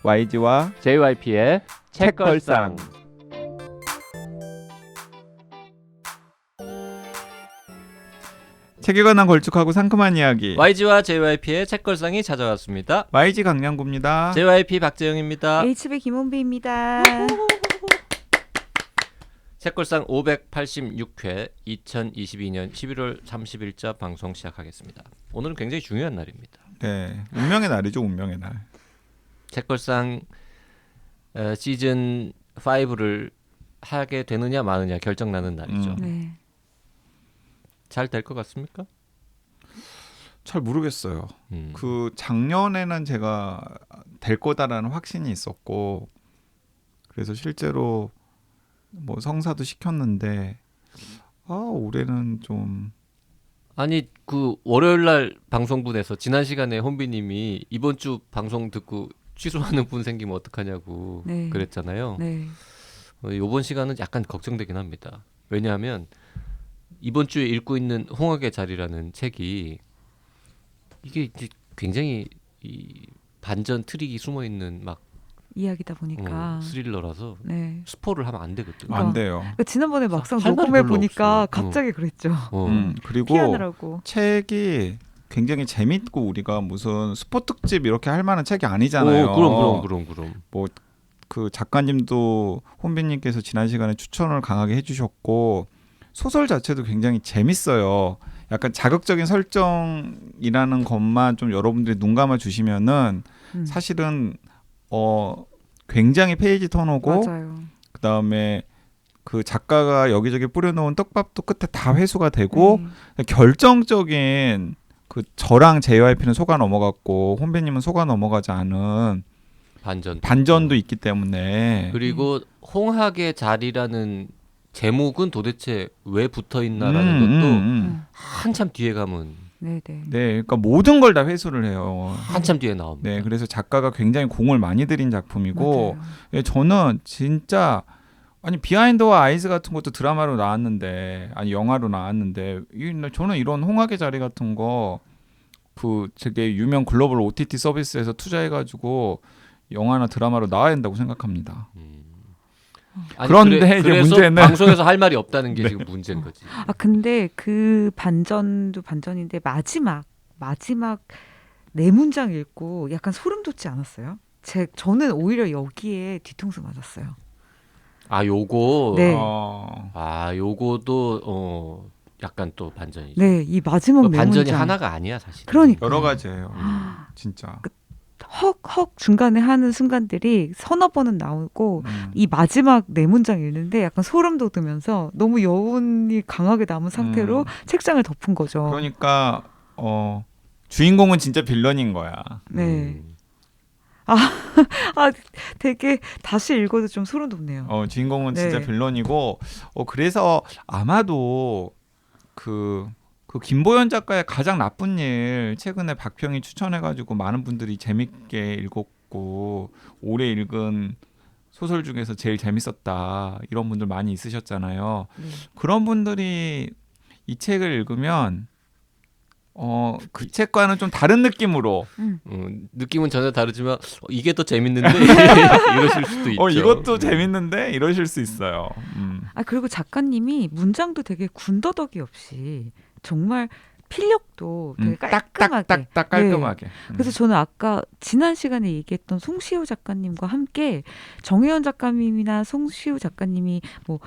YG와 JYP의 책걸상. 책에 관한 걸쭉하고 상큼한 이야기. YG와 JYP의 책걸상이 찾아왔습니다. YG 강량구입니다. JYP 박재영입니다. HB 김원비입니다. 책걸상 586회 2022년 11월 30일자 방송 시작하겠습니다. 오늘은 굉장히 중요한 날입니다. 네, 운명의 날이죠. 운명의 날. 책걸상 시즌 5를 하게 되느냐 마느냐 결정나는 날이죠. 네. 잘 될 것 같습니까? 잘 모르겠어요. 그 작년에는 제가 될 거다라는 확신이 있었고, 그래서 실제로 뭐 성사도 시켰는데 올해는 좀. 아니 그 월요일날 방송분에서 지난 시간에 혼비님이 이번 주 방송 듣고 취소하는 분 생기면 어떡하냐고 네. 그랬잖아요. 네. 이번 시간은 약간 걱정되긴 합니다. 왜냐하면 이번 주에 읽고 있는 홍학의 자리라는 책이 이게 이제 굉장히 이 반전 트릭이 숨어 있는 막 이야기다 보니까 스릴러라서 네. 스포를 하면 안 되거든요. 안 돼요. 그러니까 지난번에 막상 할 말이 녹음해 별로 보니까 없어. 갑자기 그랬죠. 그리고 피하느라고. 책이 굉장히 재밌고, 우리가 무슨 스포 특집 이렇게 할 만한 책이 아니잖아요. 그럼. 뭐 그 작가님도 혼비님께서 지난 시간에 추천을 강하게 해주셨고, 소설 자체도 굉장히 재밌어요. 약간 자극적인 설정이라는 것만 좀 여러분들이 눈 감아 주시면은 사실은 굉장히 페이지 턴오고, 맞아요. 그 다음에 그 작가가 여기저기 뿌려놓은 떡밥도 끝에 다 회수가 되고, 결정적인 그 저랑 JYP는 속아 넘어갔고 혼배님은 속아 넘어가지 않은 반전도 있기 때문에. 그리고 홍학의 자리라는 제목은 도대체 왜 붙어 있나라는 것도 한참 뒤에 가면 네네. 네, 그러니까 모든 걸 다 회수를 해요. 한참 뒤에 나옵니다. 네, 그래서 작가가 굉장히 공을 많이 들인 작품이고, 맞아요. 예, 저는 진짜 비하인드와 아이즈 같은 것도 드라마로 나왔는데, 영화로 나왔는데, 저는 이런 홍학의 자리 같은 거 그 되게 유명 글로벌 OTT 서비스에서 투자해가지고 영화나 드라마로 나와야 된다고 생각합니다. 아니, 그런데 이제 그래서 문제는 방송에서 할 말이 없다는 게 네. 지금 문제인 거지. 근데 그 반전도 반전인데 마지막 네 문장 읽고 약간 소름 돋지 않았어요? 저는 오히려 여기에 뒤통수 맞았어요. 요거. 네. 요거도 약간 또 반전이죠. 네, 이 마지막 네 반전이 문장. 하나가 아니야 사실. 그러니까. 여러 가지예요. 진짜. 헉헉 중간에 하는 순간들이 서너 번은 나오고 이 마지막 네 문장 읽는데 약간 소름 돋으면서 너무 여운이 강하게 남은 상태로 책장을 덮은 거죠. 그러니까 주인공은 진짜 빌런인 거야. 네. 되게 다시 읽어도 좀 소름 돋네요. 주인공은 네. 진짜 빌런이고, 그래서 아마도 그 김보연 작가의 가장 나쁜 일, 최근에 박평이 추천해가지고 많은 분들이 재밌게 읽었고 올해 읽은 소설 중에서 제일 재밌었다 이런 분들 많이 있으셨잖아요. 네. 그런 분들이 이 책을 읽으면 그 책과는 좀 다른 느낌으로 느낌은 전혀 다르지만 이게 더 재밌는데 이러실 수도 있죠. 이것도 재밌는데 이러실 수 있어요. 그리고 작가님이 문장도 되게 군더더기 없이 정말 필력도 되게 깔끔하게. 딱딱딱딱 깔끔하게. 네. 그래서 저는 아까 지난 시간에 얘기했던 송시우 작가님과 함께 정혜연 작가님이나 송시우 작가님이 뭐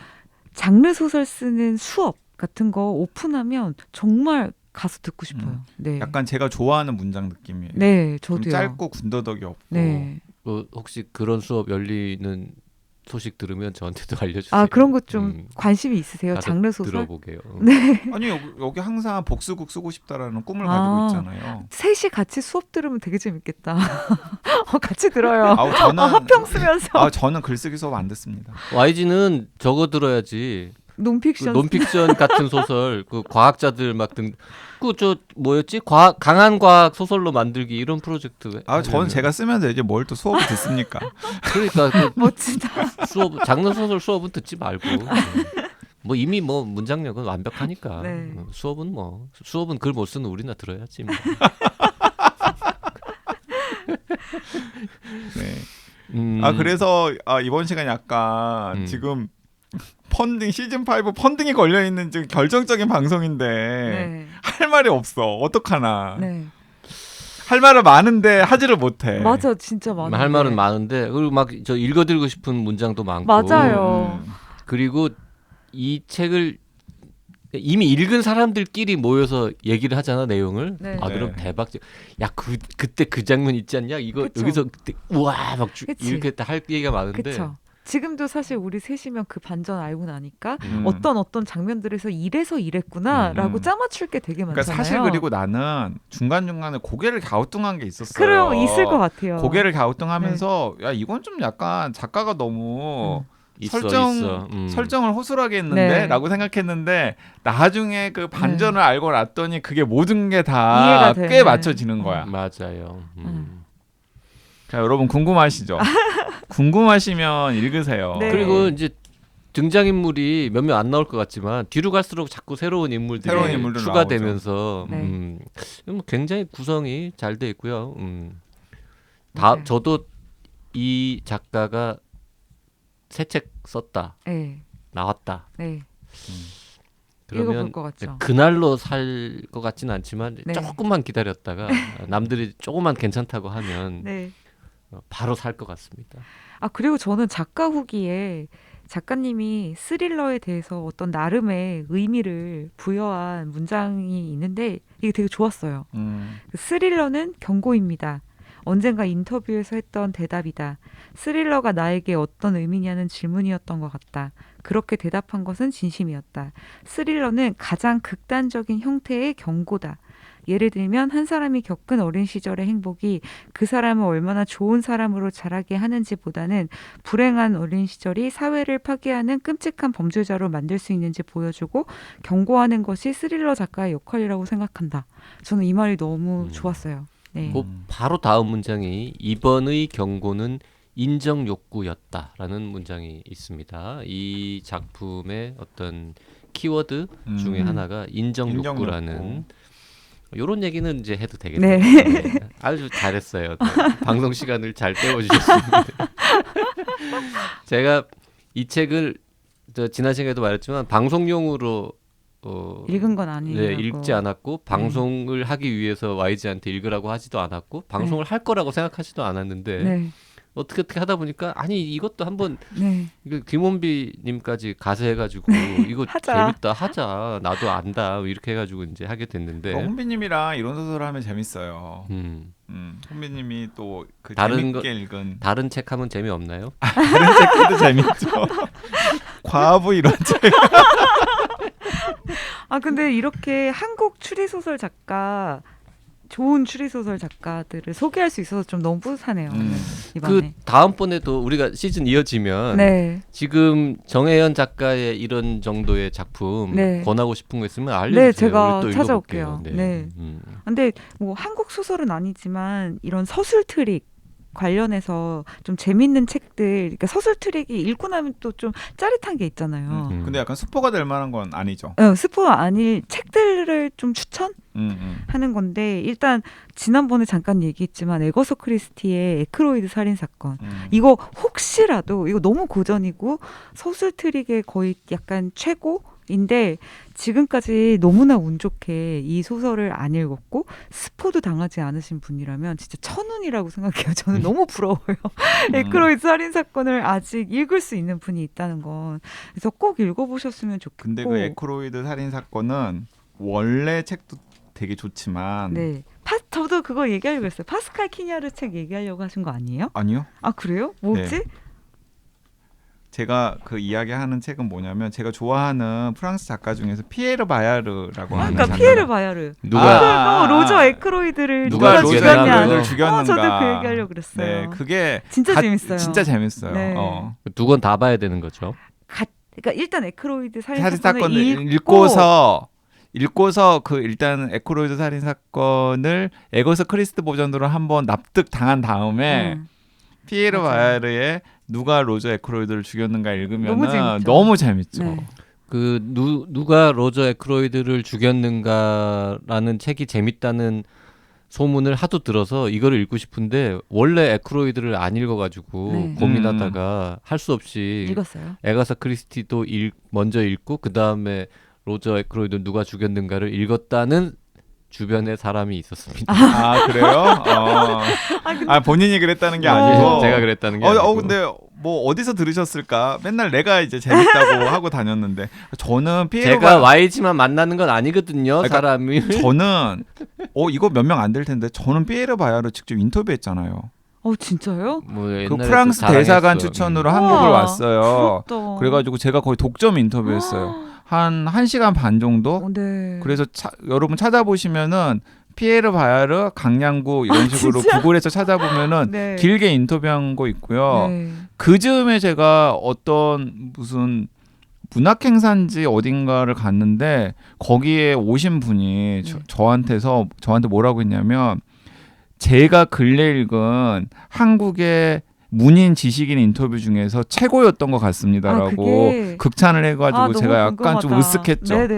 장르 소설 쓰는 수업 같은 거 오픈하면 정말 가서 듣고 싶어요. 네. 약간 제가 좋아하는 문장 느낌이에요. 네, 좀 저도요. 짧고 군더더기 없고. 네. 혹시 그런 수업 열리는 소식 들으면 저한테도 알려주세요. 그런 것 좀 관심이 있으세요? 장르 소설? 들어보게요. 네. 아니 여기 항상 복수국 쓰고 싶다라는 꿈을 가지고 있잖아요. 셋이 같이 수업 들으면 되게 재밌겠다. 같이 들어요. 저는 화평 쓰면서. 저는 글쓰기 수업 안 듣습니다. YG는 저거 들어야지. 논픽션. 논픽션 같은 소설, 그 과학자들 막 뭐였지? 강한 과학 소설로 만들기 이런 프로젝트. 저는 제가 쓰면서 이제 뭘 또 수업을 듣습니까? 그러니까 멋지다. 장르 소설 수업은 듣지 말고. 이미 문장력은 완벽하니까. 네. 수업은 글 못 쓰는 우리나 들어야지. 네. 그래서 이번 시간 약간 지금 펀딩 시즌 5 펀딩이 걸려 있는 지금 결정적인 방송인데 네. 할 말이 없어. 어떡하나. 네. 할 말은 많은데 하지를 못해. 맞아, 진짜 많아. 할 말은 많은데 그리고 막 저 읽어드리고 싶은 문장도 많고. 맞아요. 그리고 이 책을 이미 읽은 사람들끼리 모여서 얘기를 하잖아 내용을. 네. 그럼 네. 대박. 야 그때 그 장면 있지 않냐? 이거 그쵸. 여기서 그때 우와 막 그치. 이렇게 할 얘기가 많은데. 그쵸. 지금도 사실 우리 셋이면 그 반전 알고 나니까 음. 어떤 장면들에서 이래서 이랬구나라고 음. 짜맞출 게 되게 많잖아요. 그러니까 사실 그리고 나는 중간중간에 고개를 갸우뚱한 게 있었어요. 그래요, 있을 것 같아요. 고개를 갸우뚱하면서 야 이건 좀 약간 작가가 너무 있어. 설정을 허술하게 했는데 네. 라고 생각했는데 나중에 그 반전을 네. 알고 났더니 그게 모든 게 이해가 다 꽤 되네. 맞춰지는 거야. 맞아요. 자 여러분 궁금하시죠? 궁금하시면 읽으세요. 네. 그리고 이제 등장인물이 몇 명 안 나올 것 같지만 뒤로 갈수록 자꾸 새로운 인물들이 새로운 인물들 추가되면서 네. 굉장히 구성이 잘 돼 있고요. 맞아요. 저도 이 작가가 새 책 썼다. 네. 나왔다. 네. 그러면 읽어볼 것 같죠. 그날로 살 것 같지는 않지만 네. 조금만 기다렸다가 남들이 조금만 괜찮다고 하면 네. 바로 살 것 같습니다. 그리고 저는 작가 후기에 작가님이 스릴러에 대해서 어떤 나름의 의미를 부여한 문장이 있는데 이게 되게 좋았어요. 그 스릴러는 경고입니다. 언젠가 인터뷰에서 했던 대답이다. 스릴러가 나에게 어떤 의미냐는 질문이었던 것 같다. 그렇게 대답한 것은 진심이었다. 스릴러는 가장 극단적인 형태의 경고다. 예를 들면 한 사람이 겪은 어린 시절의 행복이 그 사람을 얼마나 좋은 사람으로 자라게 하는지보다는 불행한 어린 시절이 사회를 파괴하는 끔찍한 범죄자로 만들 수 있는지 보여주고 경고하는 것이 스릴러 작가의 역할이라고 생각한다. 저는 이 말이 너무 좋았어요. 네. 그 바로 다음 문장이 이번의 경고는 인정 욕구였다라는 문장이 있습니다. 이 작품의 어떤 키워드 중에 하나가 인정 욕구라는 이런 얘기는 이제 해도 되겠네요. 네. 네. 아주 잘했어요. 네. 방송 시간을 잘 때워주셨습니다. 제가 이 책을 지난 시간에도 말했지만 방송용으로 읽은 건 아니에요. 네, 읽지 않았고 방송을 하기 위해서 YG한테 읽으라고 하지도 않았고 방송을 할 거라고 생각하지도 않았는데 네. 어떻게 하다 보니까 아니 이것도 한번 네. 이거 김원비님까지 가세해가지고 이거 하자. 재밌다 하자 나도 안다 이렇게 해가지고 이제 하게 됐는데 혼비님이랑 이런 소설을 하면 재밌어요. 혼비님이 또 그 다른 재밌게 읽은 다른 책 하면 재미 없나요? 다른 책도 재밌죠. 과부 이런 책. 근데 이렇게 한국 추리소설 작가 좋은 추리소설 작가들을 소개할 수 있어서 좀 너무 뿌듯하네요. 그 이번에. 다음번에도 우리가 시즌 이어지면 네. 지금 정혜연 작가의 이런 정도의 작품 네. 권하고 싶은 거 있으면 알려주세요. 네, 제가 우리 또 찾아올게요. 읽어볼게요. 네. 근데 뭐 한국 소설은 아니지만 이런 서술 트릭 관련해서 좀 재밌는 책들, 그러니까 서술 트릭이 읽고 나면 또 좀 짜릿한 게 있잖아요. 근데 약간 스포가 될 만한 건 아니죠. 스포 아닐 책들을 좀 추천하는 건데 일단 지난번에 잠깐 얘기했지만 에거서 크리스티의 에크로이드 살인 사건 이거 혹시라도 이거 너무 고전이고 서술 트릭의 거의 약간 최고인데 지금까지 너무나 운 좋게 이 소설을 안 읽었고 스포도 당하지 않으신 분이라면 진짜 천운이라고 생각해요. 저는 너무 부러워요. 에크로이드 살인 사건을 아직 읽을 수 있는 분이 있다는 건. 그래서 꼭 읽어보셨으면 좋겠고. 근데 그 에크로이드 살인 사건은 원래 책도 되게 좋지만 네. 저도 그거 얘기하려고 했어요. 파스칼 키냐르 책 얘기하려고 하신 거 아니에요? 아니요. 아 그래요? 뭐지? 네. 제가 그 이야기하는 책은 뭐냐면 제가 좋아하는 프랑스 작가 중에서 피에르 바야르라고 하는 그러니까 작가. 피에르 바야르. 누가 로저 에크로이드를 누가 로저 죽였나? 에크로이드를 죽였는가. 저도 그 얘기하려고 그랬어요. 네, 그게 진짜 재밌어요. 진짜 재밌어요. 네. 두 권 다 봐야 되는 거죠. 그러니까 일단 에크로이드 살인 살인 사건을 사건을 읽고서 그 일단 에크로이드 살인 사건을 에거서 크리스트 버전으로 한번 납득 당한 다음에 피에르 맞아요. 바야르의 누가 로저 에크로이드를 죽였는가 읽으면 너무 너무 재밌죠. 네. 그 누가 로저 에크로이드를 죽였는가라는 책이 재밌다는 소문을 하도 들어서 이거를 읽고 싶은데 원래 에크로이드를 안 읽어가지고 네. 고민하다가 할 수 없이 읽었어요. 에가사 크리스티도 먼저 읽고 그 다음에 로저 에크로이드 누가 죽였는가를 읽었다는 주변에 사람이 있었습니다. 아 그래요? 본인이 그랬다는 게 아니고 제가 그랬다는 게 아니고. 근데 뭐 어디서 들으셨을까? 맨날 내가 이제 재밌다고 하고 다녔는데 저는 피에로가 제가 YG만 만나는 건 아니거든요. 그러니까 사람이. 저는 이거 몇 명 안 될 텐데 저는 피에르 바야를 직접 인터뷰했잖아요. 진짜요? 뭐 그 옛날에 프랑스 또 대사관 자랑했어. 추천으로 우와, 한국을 왔어요. 부럽다. 그래가지고 제가 거의 독점 인터뷰했어요. 한 1시간 반 정도? 네. 그래서 여러분 찾아보시면은 피에르 바야르 강량구 이런 식으로 구글에서 찾아보면은 네. 길게 인터뷰한 거 있고요. 네. 그 즈음에 제가 어떤 무슨 문학행사인지 어딘가를 갔는데 거기에 오신 분이 저한테 뭐라고 했냐면 제가 근래 읽은 한국의 문인 지식인 인터뷰 중에서 최고였던 것 같습니다라고 그게... 극찬을 해가지고 너무 제가 약간 좀 궁금하다. 으쓱했죠.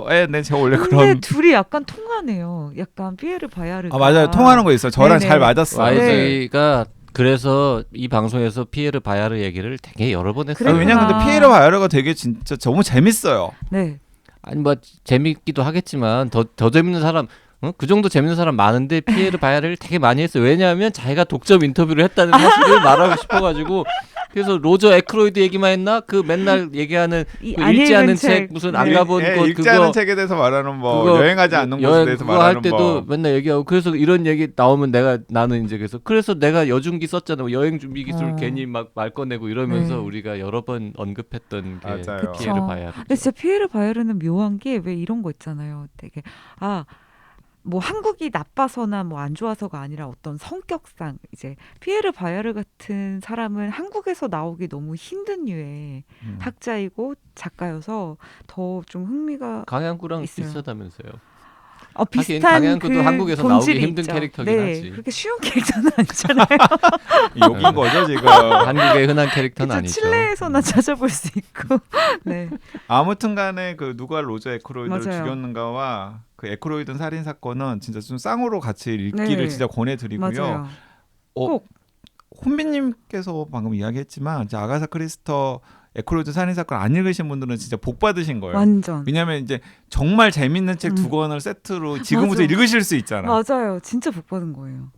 네네. 제가 원래 근데 그런 둘이 약간 통하네요. 약간 피에르 바야르가. 맞아요. 통하는 거 있어요. 저랑 네네. 잘 맞았어요. YG가 그래서 이 방송에서 피에르 바야르 얘기를 되게 여러 번 했어요. 그랬구나. 왜냐면 근데 피에르 바야르가 되게 진짜 너무 재밌어요. 네. 아니 뭐 재밌기도 하겠지만 더 재밌는 사람 그 정도 재밌는 사람 많은데 피에르 바야르를 되게 많이 했어요. 왜냐하면 자기가 독점 인터뷰를 했다는 사실을 말하고 싶어가지고 그래서 로저 에크로이드 얘기만 했나? 그 맨날 얘기하는 그 읽지 않은 책 무슨 안 가본 곳 읽지 그거 않은 책에 대해서 말하는 그거 여행하지 않는 곳에 여행 대해서 그거 말하는 할 때도 맨날 얘기하고 그래서 이런 얘기 나오면 나는 이제 그래서 내가 여중기 썼잖아. 여행 준비 기술 괜히 막 말 꺼내고 이러면서 네. 우리가 여러 번 언급했던 게 맞아요. 피에르 바야르. 근데 진짜 피에르 바야르는 묘한 게 왜 이런 거 있잖아요. 되게 뭐 한국이 나빠서나 뭐 안 좋아서가 아니라 어떤 성격상 이제 피에르 바야르 같은 사람은 한국에서 나오기 너무 힘든 류의 학자이고 작가여서 더 좀 흥미가 강양구랑 있어요. 비슷하다면서요. 비슷한 강양구도 한국에서 나오기 본질이 힘든 있죠. 캐릭터긴 네, 하지. 그렇게 쉬운 캐릭터는 아니잖아요. 욕인 거죠 지금. 한국의 흔한 캐릭터는 그쵸, 아니죠. 칠레에서나 찾아볼 수 있고. 네. 아무튼간에 그 누가 로저 에크로이드를 맞아요. 죽였는가와 그 에크로이드 살인 사건은 진짜 좀 쌍으로 같이 읽기를 네. 진짜 권해드리고요. 맞아요. 꼭. 혼비님께서 방금 이야기했지만 이제 아가사 크리스터 에크로이드 살인 사건 안 읽으신 분들은 진짜 복 받으신 거예요. 완전. 왜냐하면 이제 정말 재밌는 책 2권을 세트로 지금부터 맞아. 읽으실 수 있잖아. 맞아요. 진짜 복 받은 거예요.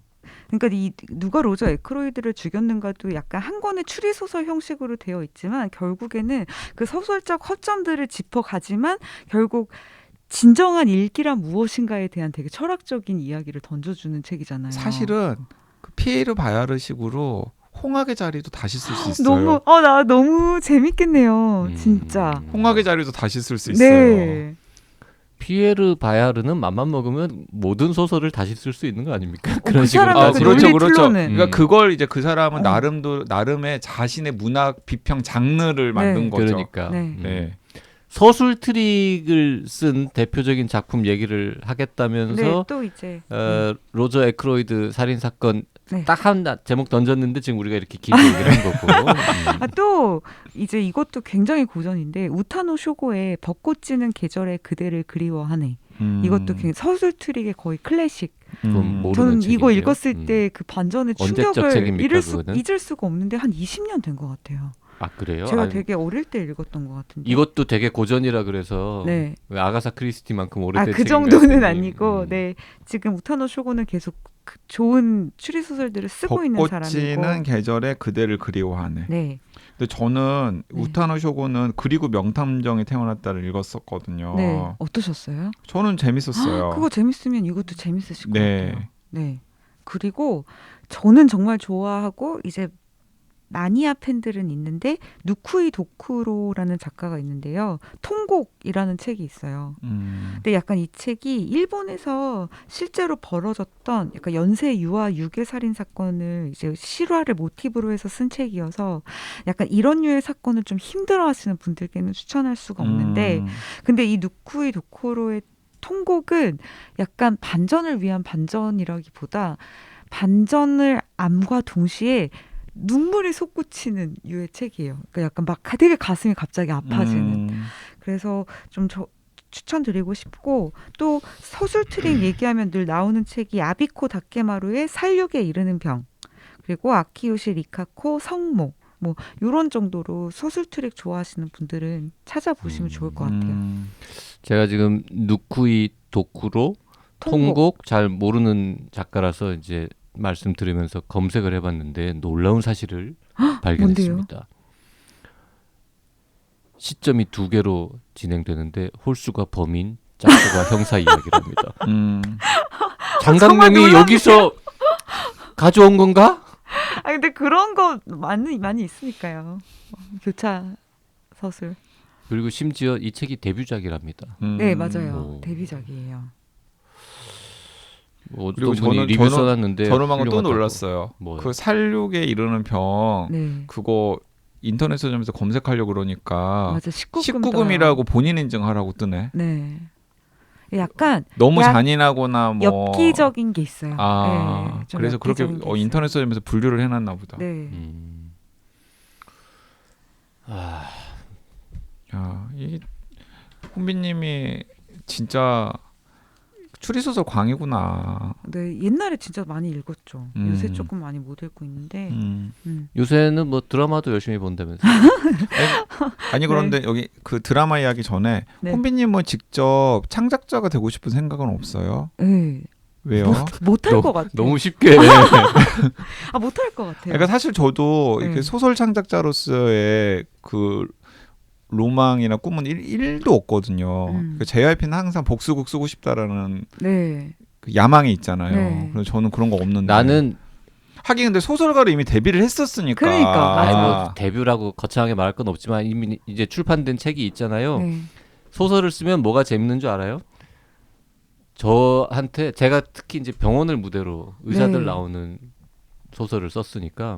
그러니까 이 누가 로저 에크로이드를 죽였는가도 약간 한 권의 추리 소설 형식으로 되어 있지만 결국에는 그 소설적 허점들을 짚어가지만 결국 진정한 읽기란 무엇인가에 대한 되게 철학적인 이야기를 던져주는 책이잖아요. 사실은 그 피에르 바야르식으로 홍학의 자리도 다시 쓸 수 있어요. 나 너무 재밌겠네요. 진짜. 홍학의 자리도 다시 쓸 수 있어요. 네. 피에르 바야르는 맘만 먹으면 모든 소설을 다시 쓸 수 있는 거 아닙니까? 그 그런 식으로 사람의 따지면. 논리 플로는. 그러니까 그걸 이제 그 사람은 나름의 자신의 문학 비평 장르를 만든 거죠. 그러니까 네. 네. 서술 트릭을 쓴 대표적인 작품 얘기를 하겠다면서 네, 또 이제 로저 에크로이드 살인 사건 네. 딱 한 제목 던졌는데 지금 우리가 이렇게 길게 얘기를 한 거고. 또 이제 이것도 굉장히 고전인데 우타노 쇼고의 벚꽃 지는 계절에 그대를 그리워하네. 이것도 굉장히 서술 트릭의 거의 클래식. 모르는 저는 이거 책인데요. 읽었을 때 그 반전의 언제적 충격을 책입니까, 그거는? 잊을 수가 없는데 한 20년 된 것 같아요. 아 그래요? 제가 아니, 되게 어릴 때 읽었던 것 같은데. 이것도 되게 고전이라 그래서 네. 왜 아가사 크리스티만큼 오래된 그 책인가 정도는 했더니, 아니고, 네. 지금 우타노 쇼고는 계속 좋은 추리 소설들을 쓰고 있는 사람이고. 벚꽃지는 계절에 그대를 그리워하네. 네. 근데 저는 네. 우타노 쇼고는 그리고 명탐정이 태어났다를 읽었었거든요. 네. 어떠셨어요? 저는 재밌었어요. 그거 재밌으면 이것도 재밌으실 것 네. 같아요. 네. 그리고 저는 정말 좋아하고 이제 마니아 팬들은 있는데 누쿠이 도쿠로라는 작가가 있는데요. 통곡이라는 책이 있어요. 근데 약간 이 책이 일본에서 실제로 벌어졌던 약간 연쇄 유아 유괴 살인 사건을 이제 실화를 모티브로 해서 쓴 책이어서 약간 이런 류의 사건을 좀 힘들어하시는 분들께는 추천할 수가 없는데 근데 이 누쿠이 도쿠로의 통곡은 약간 반전을 위한 반전이라기보다 반전을 암과 동시에 눈물이 솟구치는 유의 책이에요. 그러니까 약간 막 되게 가슴이 갑자기 아파지는. 그래서 좀 추천드리고 싶고 또 서술 트릭 얘기하면 늘 나오는 책이 아비코 다케마루의 살육에 이르는 병 그리고 아키요시 리카코 성모 뭐 이런 정도로 서술 트릭 좋아하시는 분들은 찾아보시면 좋을 것 같아요. 제가 지금 누쿠이 도쿠로 통곡 잘 모르는 작가라서 이제 말씀 들으면서 검색을 해봤는데 놀라운 사실을 발견했습니다. 시점이 2개로 진행되는데 홀수가 범인, 짝수가 형사 이야기랍니다. 장강명이 여기서 가져온 건가? 아 근데 그런 거 많이 있으니까요. 교차 서술. 그리고 심지어 이 책이 데뷔작이랍니다. 네 맞아요. 오. 데뷔작이에요. 뭐 그리고 어떤 분이 리뷰 써놨는데 저는 방금 또 훌륭하다고. 놀랐어요. 뭐요? 그 살육에 이르는 병 네. 그거 인터넷 서점에서 검색하려고 그러니까 맞아 19금 19금이라고 본인 인증하라고 뜨네. 네. 약간 너무 약- 잔인하거나 뭐 엽기적인 게 있어요. 아 네, 좀 그래서 그렇게 엽기적인 게 있어요. 인터넷 서점에서 분류를 해놨나 보다. 네. 야, 이 혼비님이 진짜 추리소설 광이구나. 네, 옛날에 진짜 많이 읽었죠. 음. 요새 조금 많이 못 읽고 있는데. 요새는 뭐 드라마도 열심히 본다면서. 아니 그런데 여기 그 드라마 이야기 전에 네. 혼비님은 직접 창작자가 되고 싶은 생각은 없어요? 네. 왜요? 못할 것 같아요. 너무 쉽게. 못할 것 같아요. 그러니까 사실 저도 이렇게 네. 소설 창작자로서의 그 로망이나 꿈은 1도 없거든요. 그 JYP는 항상 복수국 쓰고 싶다라는 네. 그 야망이 있잖아요. 네. 그래서 저는 그런 거 없는데. 나는 하긴 근데 소설가로 이미 데뷔를 했었으니까. 그러니까, 아니 맞아. 뭐 데뷔라고 거창하게 말할 건 없지만 이미 이제 출판된 책이 있잖아요. 네. 소설을 쓰면 뭐가 재밌는 줄 알아요? 저한테 제가 특히 이제 병원을 무대로 의사들 네. 나오는 소설을 썼으니까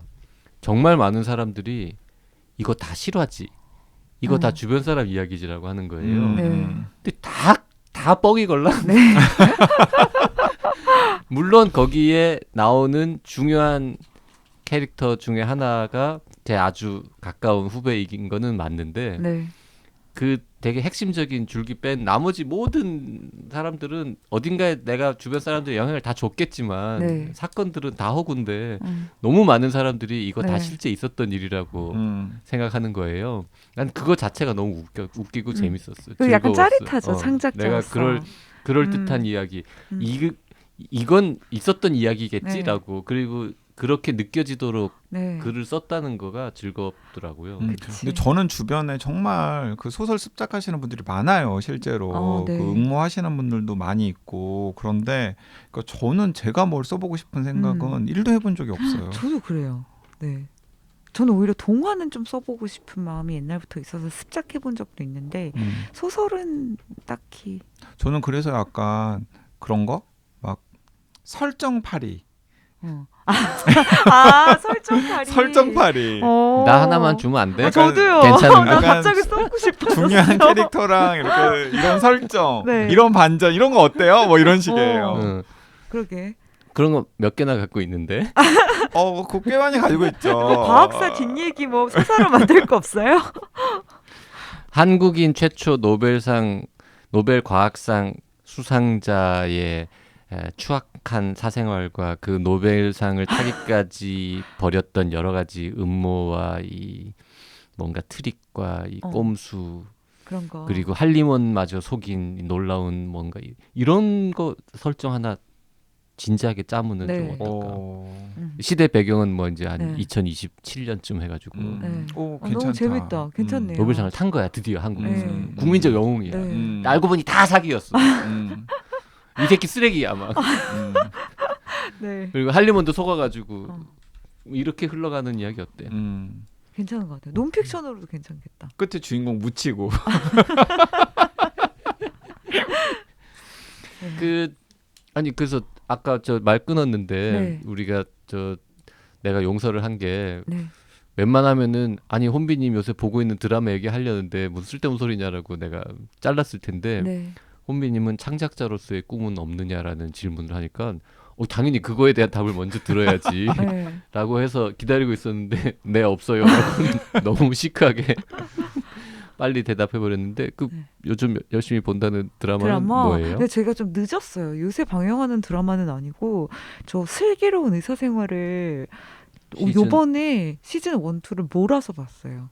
정말 많은 사람들이 이거 다 실화지. 이거 다 주변 사람 이야기지라고 하는 거예요. 네. 근데 다 뻥이 걸라. 네. 물론 거기에 나오는 중요한 캐릭터 중에 하나가 제 아주 가까운 후배이긴 거는 맞는데 네. 그 되게 핵심적인 줄기 뺀 나머지 모든 사람들은 어딘가에 내가 주변 사람들의 영향을 다 줬겠지만 네. 사건들은 다 허구인데 너무 많은 사람들이 이거 다 네. 실제 있었던 일이라고 생각하는 거예요. 난 그거 자체가 너무 웃기고 재밌었어. 그 약간 즐거웠어. 짜릿하죠, 창작자로서. 내가 그럴 듯한 이야기. 이건 있었던 이야기겠지라고 그리고 그렇게 느껴지도록 네. 글을 썼다는 거가 즐겁더라고요. 그치. 근데 저는 주변에 정말 그 소설 습작하시는 분들이 많아요, 실제로. 네. 그 응모하시는 분들도 많이 있고. 그런데 그러니까 저는 제가 뭘 써보고 싶은 생각은 1도 해본 적이 없어요. 저도 그래요. 네. 저는 오히려 동화는 좀 써보고 싶은 마음이 옛날부터 있어서 습작해본 적도 있는데 소설은 딱히. 저는 그래서 약간 그런 거? 막 설정팔이. 설정팔이. 설정팔이. 나 하나만 주면 안 돼? 아, 저도요. 괜찮은가? 나 갑자기 써보고 싶어졌어. 중요한 캐릭터랑 이렇게 이런 설정, 네. 이런 반전 이런 거 어때요? 뭐 이런 식이에요. 응. 그러게. 그런 거 몇 개나 갖고 있는데. 그거 꽤 많이 가지고 있죠. 과학사 뒷얘기 뭐 소설로 만들 거 없어요? 한국인 최초 노벨 과학상 수상자의 추악한 사생활과 그 노벨상을 타기까지 벌였던 여러 가지 음모와 이 뭔가 트릭과 이 꼼수 그런 거. 그리고 한림원마저 속인 이 놀라운 뭔가 이런 거 설정 하나 진지하게 짜면은 네. 좀 어떨까? 시대 배경은 뭐 이제 한 네. 2027년쯤 해가지고 네. 오, 괜찮다. 너무 재밌다. 괜찮네요. 노벨상을 탄 거야 드디어 한국에서. 네. 국민적 영웅이야. 네. 알고 보니 다 사기였어. 이 새끼 쓰레기야 막. 네. 그리고 할리몬도 속아가지고 이렇게 흘러가는 이야기 어때? 괜찮은 것 같아요. 논픽션으로도 괜찮겠다. 끝에 주인공 묻히고. 아니 그래서 아까 저 말 끊었는데 네. 우리가 내가 용서를 한 게 네. 웬만하면은 아니 혼비님 요새 보고 있는 드라마 얘기 하려는데 무슨 쓸데없는 소리냐라고 내가 잘랐을 텐데 네. 혼비님은 창작자로서의 꿈은 없느냐라는 질문을 하니까 당연히 그거에 대한 답을 먼저 들어야지 네. 라고 해서 기다리고 있었는데 네 없어요 너무 시크하게 빨리 대답해 버렸는데 그 네. 요즘 열심히 본다는 드라마는 드라마. 뭐예요? 근데 제가 좀 늦었어요. 요새 방영하는 드라마는 아니고 저 슬기로운 의사생활을 시즌- 요번에 시즌 1, 2를 몰아서 봤어요.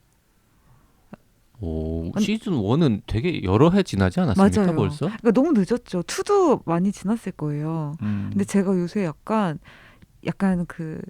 오, 아니- 시즌 1은 되게 여러 해 지나지 않았습니까 맞아요. 벌써? 그러니까 너무 늦었죠. 2도 많이 지났을 거예요. 음. 근데 제가 요새 약간 그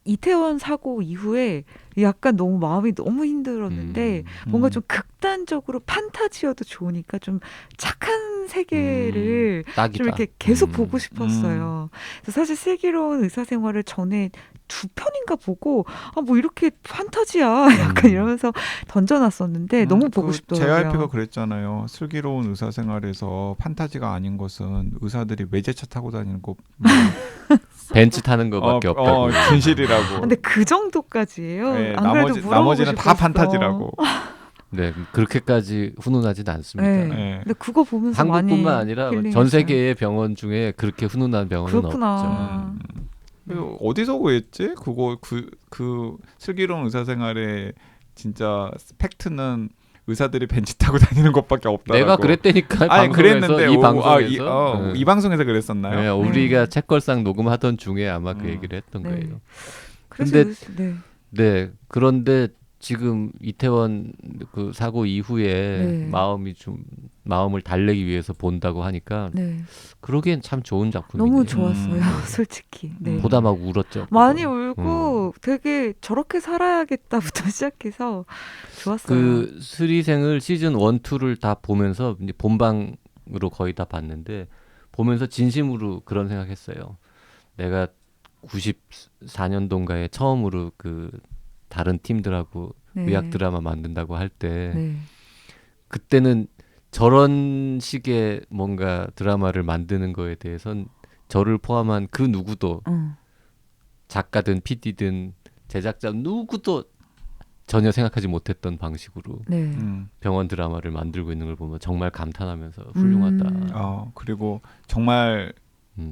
이태원 사고 이후에 약간 너무 마음이 너무 힘들었는데 뭔가 좀 극단적으로 판타지여도 좋으니까 좀 착한 세계를 딱이다. 좀 이렇게 계속 음. 보고 싶었어요. 그래서 사실 슬기로운 의사생활을 전에 2편인가 보고 뭐 이렇게 판타지야 약간 이러면서 던져놨었는데 너무 보고 싶더라고요. JYP가 그랬잖아요. 슬기로운 의사생활에서 판타지가 아닌 것은 의사들이 외제차 타고 다니는 거 벤츠 타는 거밖에 없다고. 진실이라고. 근데 그 정도까지예요. 네, 안 그래도 물어보고 나머지는 다 싶었어. 판타지라고. 네, 그렇게까지 훈훈하지는 않습니다. 네. 네. 근데 그거 보면서 많이 한국뿐만 아니라 힐링했어요. 전 세계의 병원 중에 그렇게 훈훈한 병원은 그렇구나. 없죠. 그리고 어디서 구했지? 그거 그 슬기로운 의사생활의 진짜 팩트는 의사들이 벤츠 타고 다니는 것밖에 없다라고. 내가 그랬다니까 아니 방송에서 그랬는데 이 방송에서 이 방송에서 그랬었나요? 네, 우리가 책걸상 녹음하던 중에 아마 그 얘기를 했던 네. 거예요. 그래서 근데- 네. 네, 그런데 지금 이태원 그 사고 이후에 네. 마음을 달래기 위해서 본다고 하니까 네. 그러기엔 참 좋은 작품이네요. 너무 좋았어요. 솔직히. 네. 보다 막 울었죠. 많이 그거. 울고 되게 저렇게 살아야겠다부터 시작해서 좋았어요. 그 스리생을 시즌 1, 2를 다 보면서 이제 본방으로 거의 다 봤는데 보면서 진심으로 그런 생각했어요. 내가 94년도인가에 처음으로 그 다른 팀들하고 네. 의학 드라마 만든다고 할 때 네. 그때는 저런 식의 뭔가 드라마를 만드는 거에 대해선 저를 포함한 그 누구도 작가든 PD든 제작자 누구도 전혀 생각하지 못했던 방식으로 네. 병원 드라마를 만들고 있는 걸 보면 정말 감탄하면서 훌륭하다. 그리고 정말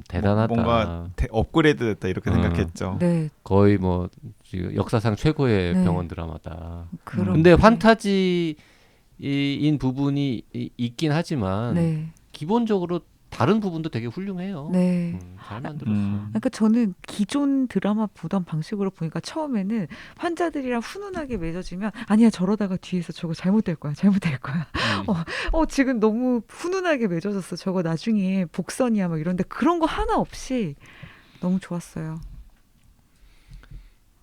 대단하다. 뭔가 업그레이드 됐다 이렇게 생각했죠. 네. 거의 뭐 지금 역사상 최고의 네. 병원 드라마다. 그런. 근데 환타지인 부분이 있긴 하지만 네. 기본적으로 다른 부분도 되게 훌륭해요. 네. 잘 만들었어. 그러니까 저는 기존 드라마 보던 방식으로 보니까 처음에는 환자들이랑 훈훈하게 맺어지면 아니야 저러다가 뒤에서 저거 잘못될 거야 지금 너무 훈훈하게 맺어졌어 저거 나중에 복선이야 막 이런데 그런 거 하나 없이 너무 좋았어요.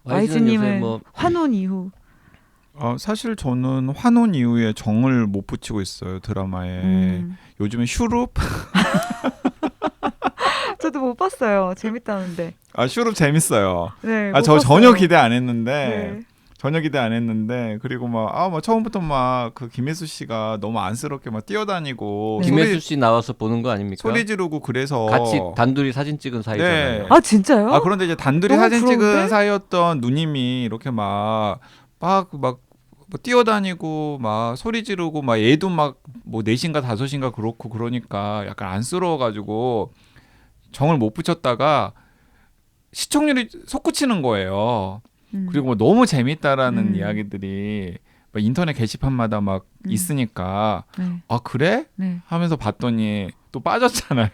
와이즈님은 뭐 환혼 이후 사실 저는 환혼 이후에 정을 못 붙이고 있어요 드라마에. 요즘에 슈룹 저도 못 봤어요. 재밌다는데. 슈룹 재밌어요. 네, 저 못 전혀 봤어요. 기대 안 했는데 네. 전혀 기대 안 했는데 그리고 막 처음부터 막 그 김혜수 씨가 너무 안쓰럽게 막 뛰어다니고 네. 김혜수 씨 나와서 보는 거 아닙니까? 소리 지르고 그래서 같이 단둘이 사진 찍은 사이잖아요. 네. 아 진짜요? 그런데 이제 단둘이 너무 사진 찍은 부러운데? 사이였던 누님이 이렇게 막 뛰어다니고 막 소리 지르고 막 얘도 막 뭐 4시인가 5시인가 그렇고 그러니까 약간 안쓰러워가지고 정을 못 붙였다가 시청률이 솟구치는 거예요. 그리고 뭐 너무 재밌다라는 이야기들이 막 인터넷 게시판마다 막 있으니까 네. 그래? 네. 하면서 봤더니 또 빠졌잖아요.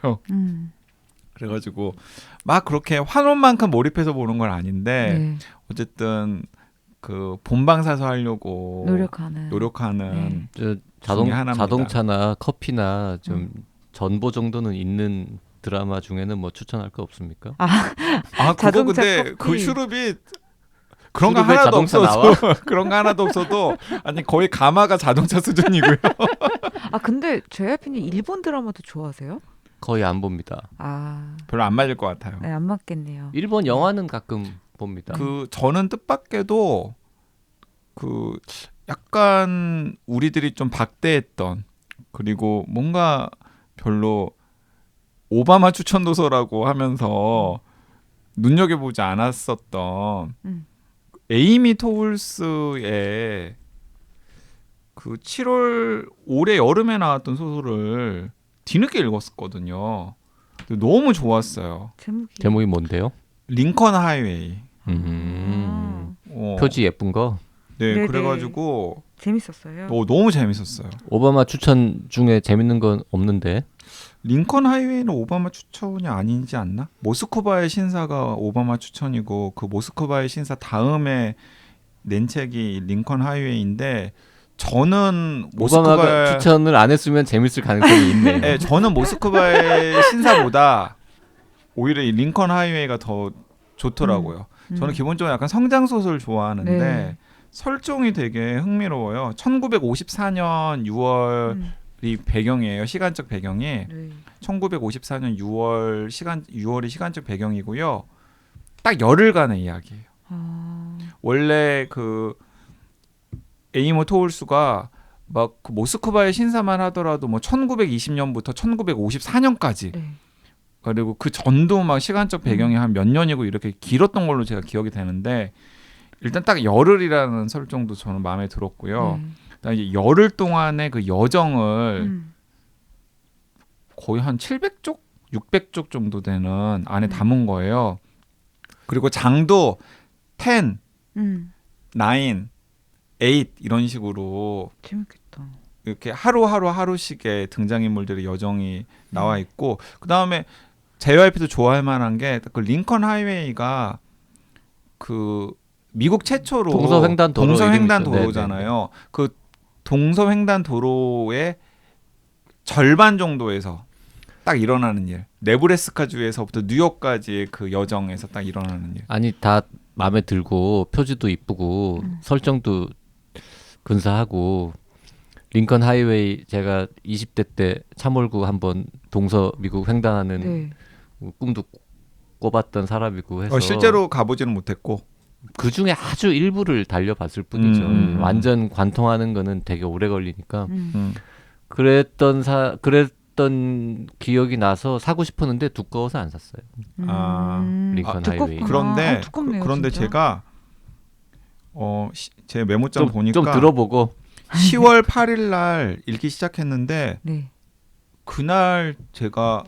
그래가지고 막 그렇게 환혼만큼 몰입해서 보는 건 아닌데 네. 어쨌든 그 본방사수 하려고 노력하는 네. 중에 하나입니다. 자동차나 커피나 좀 전보 정도는 있는 드라마 중에는 뭐 추천할 거 없습니까? 그거 자동차, 근데 커피. 그 슈룹이 그런 거 슈룹에 하나도 자동차 없어서 그런 거 하나도 없어도 아니 거의 가마가 자동차 수준이고요. 근데 JYP님 일본 드라마도 좋아하세요? 거의 안 봅니다. 별로 안 맞을 것 같아요. 네, 안 맞겠네요. 일본 영화는 가끔 봅니다. 저는 뜻밖에도 그 약간 우리들이 좀 박대했던 그리고 뭔가 별로 오바마 추천 도서라고 하면서 눈여겨보지 않았었던 에이미 토울스의 그 7월 올해 여름에 나왔던 소설을 뒤늦게 읽었었거든요. 너무 좋았어요. 제목이 뭔데요? 링컨 하이웨이. 표지 예쁜 거. 네, 네네. 그래가지고 재밌었어요. 너무 재밌었어요. 오바마 추천 중에 재밌는 건 없는데. 링컨 하이웨이는 오바마 추천이 아니지 않나? 모스크바의 신사가 오바마 추천이고 그 모스크바의 신사 다음에 낸 책이 링컨 하이웨이인데 저는 오바마가 모스크바 추천을 안 했으면 재밌을 가능성이 있네. 네, 저는 모스크바의 신사보다 오히려 이 링컨 하이웨이가 더 좋더라고요. 저는 기본적으로 약간 성장 소설 좋아하는데 네. 설정이 되게 흥미로워요. 1954년 6월이 배경이에요. 시간적 배경이. 네. 1954년 6월이 시간적 배경이고요. 딱 열흘간의 이야기예요. 원래 그 에이모 토울수가 막 그 모스크바의 신사만 하더라도 뭐 1920년부터 1954년까지 네. 그리고 그 전도 막 시간적 배경이 한 몇 년이고 이렇게 길었던 걸로 제가 기억이 되는데 일단 딱 열흘이라는 설정도 저는 마음에 들었고요. 그다음에 이제 열흘 동안의 그 여정을 거의 한 700쪽, 600쪽 정도 되는 안에 담은 거예요. 그리고 장도 10, 9, 8 이런 식으로 재밌겠다. 이렇게 하루씩의 등장인물들의 여정이 나와 있고 그다음에 JYP도 좋아할 만한 게 그 링컨 하이웨이가 그 미국 최초로 동서횡단 도로잖아요. 그 동서횡단 도로의 절반 정도에서 딱 일어나는 일. 네브래스카주에서부터 뉴욕까지의 그 여정에서 딱 일어나는 일. 아니 다 마음에 들고 표지도 이쁘고 설정도 근사하고 링컨 하이웨이 제가 20대 때 차 몰고 한번 동서 미국 횡단하는 네. 꿈도 꿔봤던 사람이고 해서 실제로 가보지는 못했고 그 중에 아주 일부를 달려봤을 뿐이죠. 완전 관통하는 거는 되게 오래 걸리니까 그랬던 기억이 나서 사고 싶었는데 두꺼워서 안 샀어요. 링컨 하이웨이. 그런데 두껍네요, 그런데 진짜. 제가 제 메모장 보니까 좀 들어보고 10월 8일 날 읽기 시작했는데 네. 그날 제가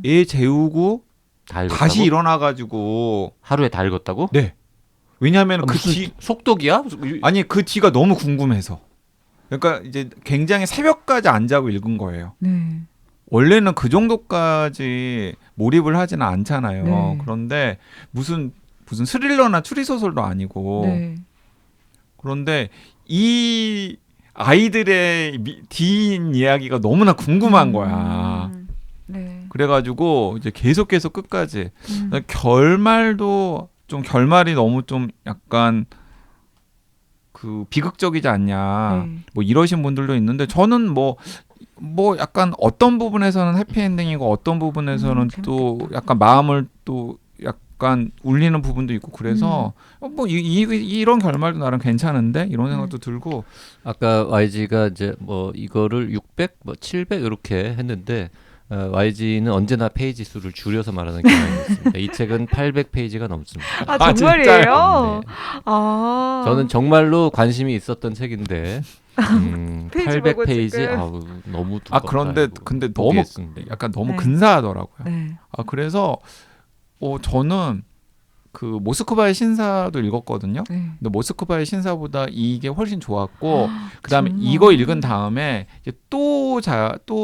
애 재우고 다 읽었다고? 다시 일어나가지고 하루에 다 읽었다고? 네. 왜냐하면 그 무슨 뒤 속독이야? 아니 그 뒤가 너무 궁금해서. 그러니까 이제 굉장히 새벽까지 안 자고 읽은 거예요. 네. 원래는 그 정도까지 몰입을 하지는 않잖아요. 네. 그런데 무슨 스릴러나 추리 소설도 아니고 네. 그런데 이 아이들의 뒷 이야기가 너무나 궁금한 거야. 네. 그래가지고 이제 계속 끝까지 결말도 좀 결말이 너무 좀 약간 그 비극적이지 않냐 네. 뭐 이러신 분들도 있는데 저는 뭐 약간 어떤 부분에서는 해피엔딩이고 어떤 부분에서는 또 재밌겠다. 약간 마음을 또 약간 울리는 부분도 있고 그래서 뭐 이런 결말도 나름 괜찮은데 이런 생각도 들고 아까 YG가 이제 뭐 이거를 600, 뭐 700 이렇게 했는데 YG는 언제나 페이지 수를 줄여서 말하는 경향이 있습니다. 이 책은 800페이지가 넘습니다. 아, 정말이에요? 네. 아. 저는 정말로 관심이 있었던 책인데 페이지 보고 800페이지 지금. 아우 너무 두껍다. 그런데 이거. 근데 너무 포기했습니다. 약간 너무 네. 근사하더라고요. 네. 그래서 저는 그 모스크바의 신사도 읽었거든요. 네. 근데 모스크바의 신사보다 이게 훨씬 좋았고 그다음에 정말. 이거 읽은 다음에 이제 또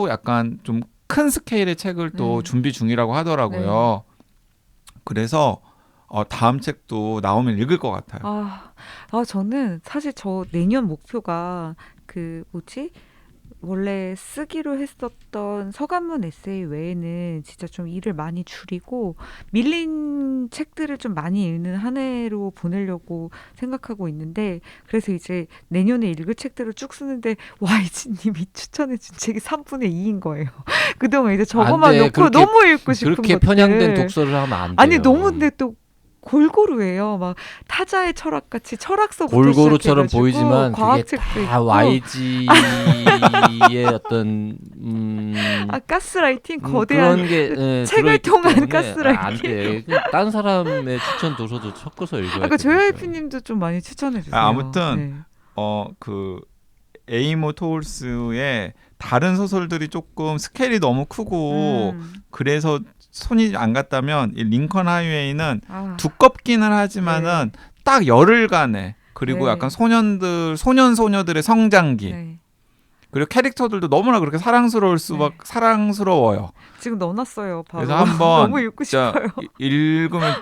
약간 좀 큰 스케일의 책을 또 네. 준비 중이라고 하더라고요. 그래서 다음 책도 나오면 읽을 것 같아요. 저는 사실 저 내년 목표가 그 뭐지? 원래 쓰기로 했었던 서간문 에세이 외에는 진짜 좀 일을 많이 줄이고 밀린 책들을 좀 많이 읽는 한 해로 보내려고 생각하고 있는데 그래서 이제 내년에 읽을 책들을 쭉 쓰는데 YG님이 추천해준 책이 3분의 2인 거예요. 그동안 이제 저것만 안 돼. 놓고 그렇게- 너무 읽고 싶은 그렇게 것들. 편향된 독서를 하면 안 돼요. 아니 너무 근데 또 골고루 해요. 막 타자의 철학같이 철학서부터 골고루처럼 시작해가지고 보이지만 그게 과학책도 다 있고. YG의 어떤 가스라이팅 거대한 그런 게 책을 들어있기 통한 때문에 가스라이팅. 안 돼. 딴 사람의 추천 도서도 섞어서 읽어야 돼. 아까 조여이피님도 좀 많이 추천해 주세요. 아무튼 그 에이모 토울스의 다른 소설들이 조금 스케일이 너무 크고 그래서 손이 안 갔다면 이 링컨 하이웨이는 두껍기는 하지만은 딱 열흘간에 그리고 네. 약간 소년들의 성장기 네. 그리고 캐릭터들도 너무나 그렇게 사랑스러워요. 지금 넣어놨어요. 바로. 그래서 한번 너무 읽고 진짜 싶어요. 읽으면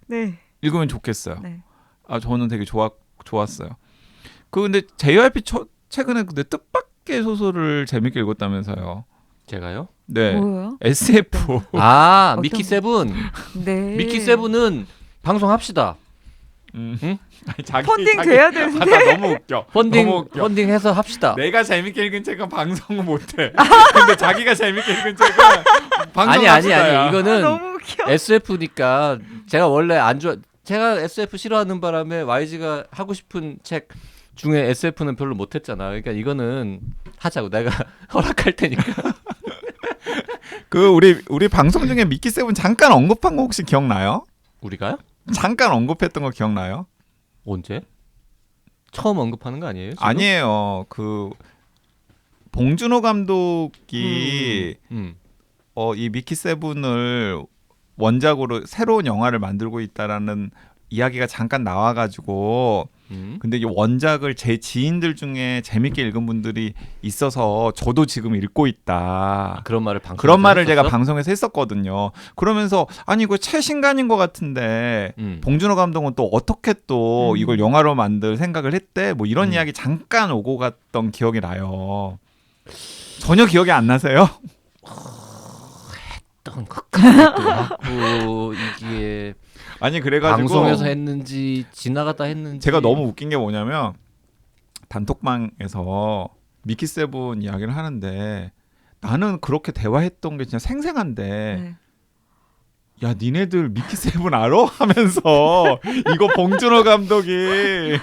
네. 좋겠어요. 네. 아 저는 되게 좋았어요. 근데 JYP 최근에 근데 뜻밖의 소설을 재밌게 읽었다면서요. 제가요? 네. 뭐예요? SF. 아 어떤 미키 세븐. 네. 미키 세븐은 방송합시다. 음. 응? 아니, 펀딩 돼야 되는데. 나 너무 웃겨. 너무 웃겨. 펀딩해서 합시다. 내가 재밌게 읽은 책은 방송을 못해. 근데 자기가 재밌게 읽은 책은 아니 방송합시다야. 이거는 너무 웃겨. SF니까 제가 원래 제가 SF 싫어하는 바람에 YG가 하고 싶은 책 중에 SF는 별로 못했잖아. 그러니까 이거는 하자고 내가 허락할 테니까. 그 우리 방송 중에 미키 세븐 잠깐 언급한 거 혹시 기억나요? 우리가요? 잠깐 언급했던 거 기억나요? 언제? 처음 언급하는 거 아니에요? 지금? 아니에요. 그 봉준호 감독이 이 미키 세븐을 원작으로 새로운 영화를 만들고 있다라는 이야기가 잠깐 나와가지고 근데 이 원작을 제 지인들 중에 재밌게 읽은 분들이 있어서 저도 지금 읽고 있다. 그런 말을 그런 말을 제가 방송에서 했었거든요. 그러면서 아니 이거 최신간인 것 같은데 봉준호 감독은 또 어떻게 또 이걸 영화로 만들 생각을 했대? 뭐 이런 이야기 잠깐 오고 갔던 기억이 나요. 전혀 기억이 안 나세요? 했던 것 같기도 하고 이게 아니 그래가지고 방송에서 했는지 지나가다 했는지 제가 너무 웃긴 게 뭐냐면 단톡방에서 미키 세븐 이야기를 하는데 나는 그렇게 대화했던 게 진짜 생생한데 네. 야 니네들 미키 세븐 알아? 하면서 이거 봉준호 감독이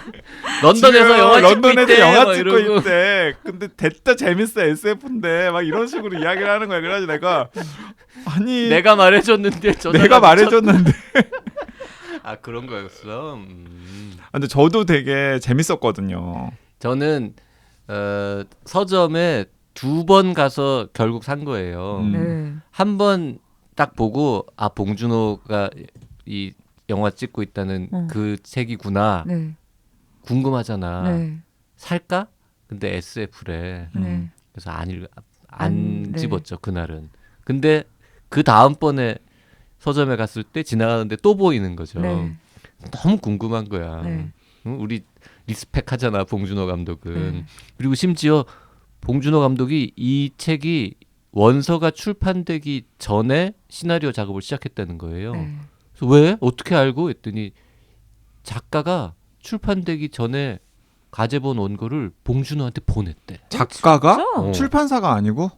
런던에서 지금 영화 런던에서 찍고 있대. 영화 막 찍고 이러고. 있대. 근데 됐다 재밌어 SF인데 막 이런 식으로 이야기를 하는 거야. 그래가지고 내가 아니 내가 말해줬는데 내가 말해줬는데 아 그런 거였어. 근데 저도 되게 재밌었거든요. 저는 서점에 2번 가서 결국 산 거예요. 네. 한 번 딱 보고 아 봉준호가 이 영화 찍고 있다는 그 책이구나. 네. 궁금하잖아. 네. 살까? 근데 SF래. 네. 그래서 안 네. 집었죠 그날은. 근데 그 다음번에 서점에 갔을 때 지나가는데 또 보이는 거죠. 네. 너무 궁금한 거야. 네. 응? 우리 리스펙하잖아 봉준호 감독은. 네. 그리고 심지어 봉준호 감독이 이 책이 원서가 출판되기 전에 시나리오 작업을 시작했다는 거예요. 네. 그래서 왜? 어떻게 알고? 했더니 작가가 출판되기 전에 가제본 원고를 봉준호한테 보냈대. 작가가 진짜? 출판사가 아니고?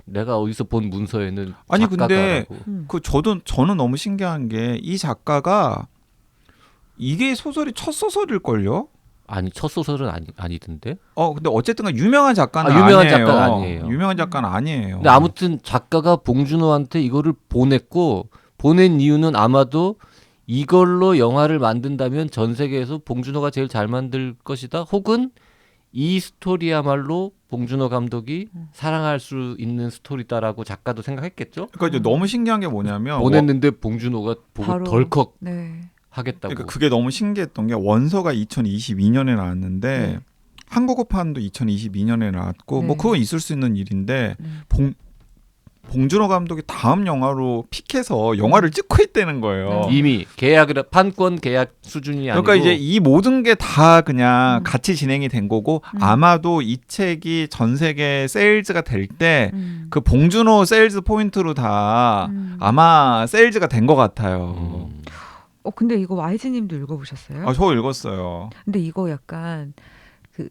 내가 어디서 본 문서에는 아니, 근데 작가가라고. 저는 너무 신기한 게 이 작가가 이게 소설이 첫 소설일걸요? 아니 첫 소설은 아니던데. 근데 어쨌든 유명한 작가는 유명한 아니에요. 작가는 아니에요. 유명한 작가는 아니에요. 근데 아무튼 작가가 봉준호한테 이거를 보냈고 보낸 이유는 아마도 이걸로 영화를 만든다면 전 세계에서 봉준호가 제일 잘 만들 것이다. 혹은 이 스토리야말로 봉준호 감독이 사랑할 수 있는 스토리다라고 작가도 생각했겠죠. 그러니까 이제 너무 신기한 게 뭐냐면 보냈는데 봉준호가 보고 바로. 덜컥 네. 하겠다고. 그러니까 그게 너무 신기했던 게 원서가 2022년에 나왔는데 네. 한국어판도 2022년에 나왔고 네. 뭐 그건 있을 수 있는 일인데 네. 봉준호 감독이 다음 영화로 픽해서 영화를 찍고 있다는 거예요. 이미 계약을 판권 계약 수준이 아니고. 그러니까 이제 이 모든 게 다 그냥 음. 같이 진행이 된 거고 아마도 이 책이 전 세계 세일즈가 될 때 그 봉준호 세일즈 포인트로 다 아마 세일즈가 된 것 같아요. 근데 이거 YG님도 읽어보셨어요? 아, 저 읽었어요. 근데 이거 약간 그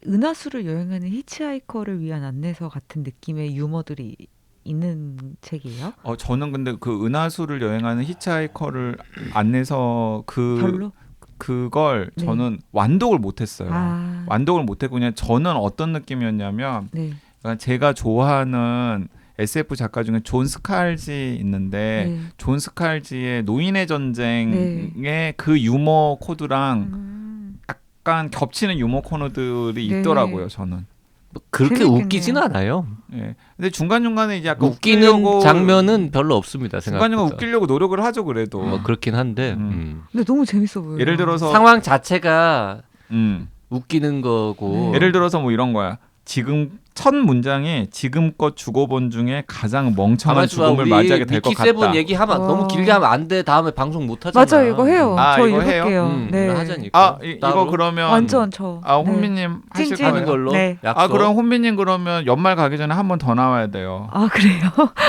은하수를 여행하는 히치하이커를 위한 안내서 같은 느낌의 유머들이 있는 책이에요? 저는 근데 그 은하수를 여행하는 히치하이커를 안내서 별로? 그걸 네. 저는 완독을 못했어요. 아, 완독을 못했고 그냥 저는 어떤 느낌이었냐면 네. 그러니까 제가 좋아하는 SF 작가 중에 존 스칼지 있는데 네. 존 스칼지의 노인의 전쟁의 그 유머 코드랑 약간 겹치는 유머 코드들이 네. 있더라고요. 저는. 뭐 그렇게 재밌겠네요. 웃기지는 않아요. 예. 근데 중간 중간에 이제 약간 웃기는 웃기려고 장면은 별로 없습니다. 중간 중간 생각보다. 웃기려고 노력을 하죠 그래도. 뭐 그렇긴 한데 근데 너무 재밌어 보여요. 예를 들어서 상황 자체가 음. 웃기는 거고 예를 들어서 뭐 이런 거야. 지금 첫 문장에 지금껏 죽어본 중에 가장 멍청한 가만있어 봐. 죽음을 우리 맞이하게 될 것 미키 세븐 같다. 얘기하면 와. 너무 길게 하면 안 돼. 다음에 방송 못 하잖아. 맞아요, 이거 해요. 아, 저 이거 해요? 읽을게요. 네. 하자니까. 아 이거 따로 그러면 완전 저. 아 네. 혼비님 하실 찐찐. 하는 거예요? 걸로 네. 약속. 아 그럼 혼비님 그러면 연말 가기 전에 한 번 더 나와야 돼요. 아 그래요?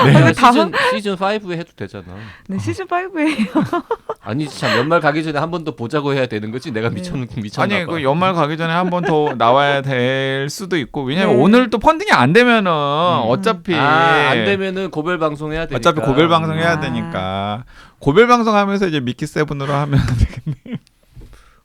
네. 근데 다음 시즌 5에 해도 되잖아. 네, 시즌 5에요. 아니 참 연말 가기 전에 한 번 더 보자고 해야 되는 거지. 내가 네. 미쳤나 아니 봐. 그 연말 가기 전에 한 번 더 나와야 될 수도 있고 왜냐면 네. 오늘 또 펀딩이 안 되면은 어차피 안 되면은 고별 방송 해야 되니까. 어차피 고별 방송 해야 아. 되니까 고별 방송 하면서 이제 미키 세븐으로 하면 되겠네.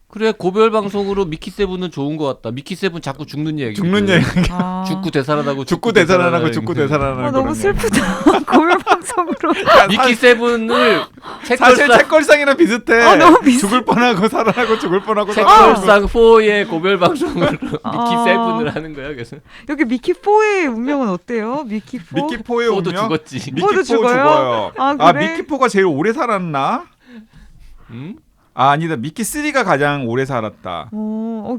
그래 고별 방송으로 미키 세븐은 좋은 것 같다. 미키 세븐 자꾸 죽는 얘기. 죽는 얘기. 아. 죽고 되살아나고 죽고 되살아나고 죽고 되살아나고. 아, 너무 그런 슬프다. 고별 방송으로. 얘기. 미키 세븐을 사실 책걸상 책걸상이랑 비슷해. 아, 너무 비슷해. 죽을 뻔하고 살아나고 죽을 뻔하고 살아나고. 책걸상 4의 고별 방송으로 미키 아. 세븐을 하는 거야. 그래서 여기 미키 4의 운명은 어때요? 미키 4. 미키 포의 4도 운명. 죽었지. 미키 포도 포 죽어요? 아, 아 그래? 미키 포가 제일 오래 살았나? 응? 아 아니다 미키 3가 가장 오래 살았다.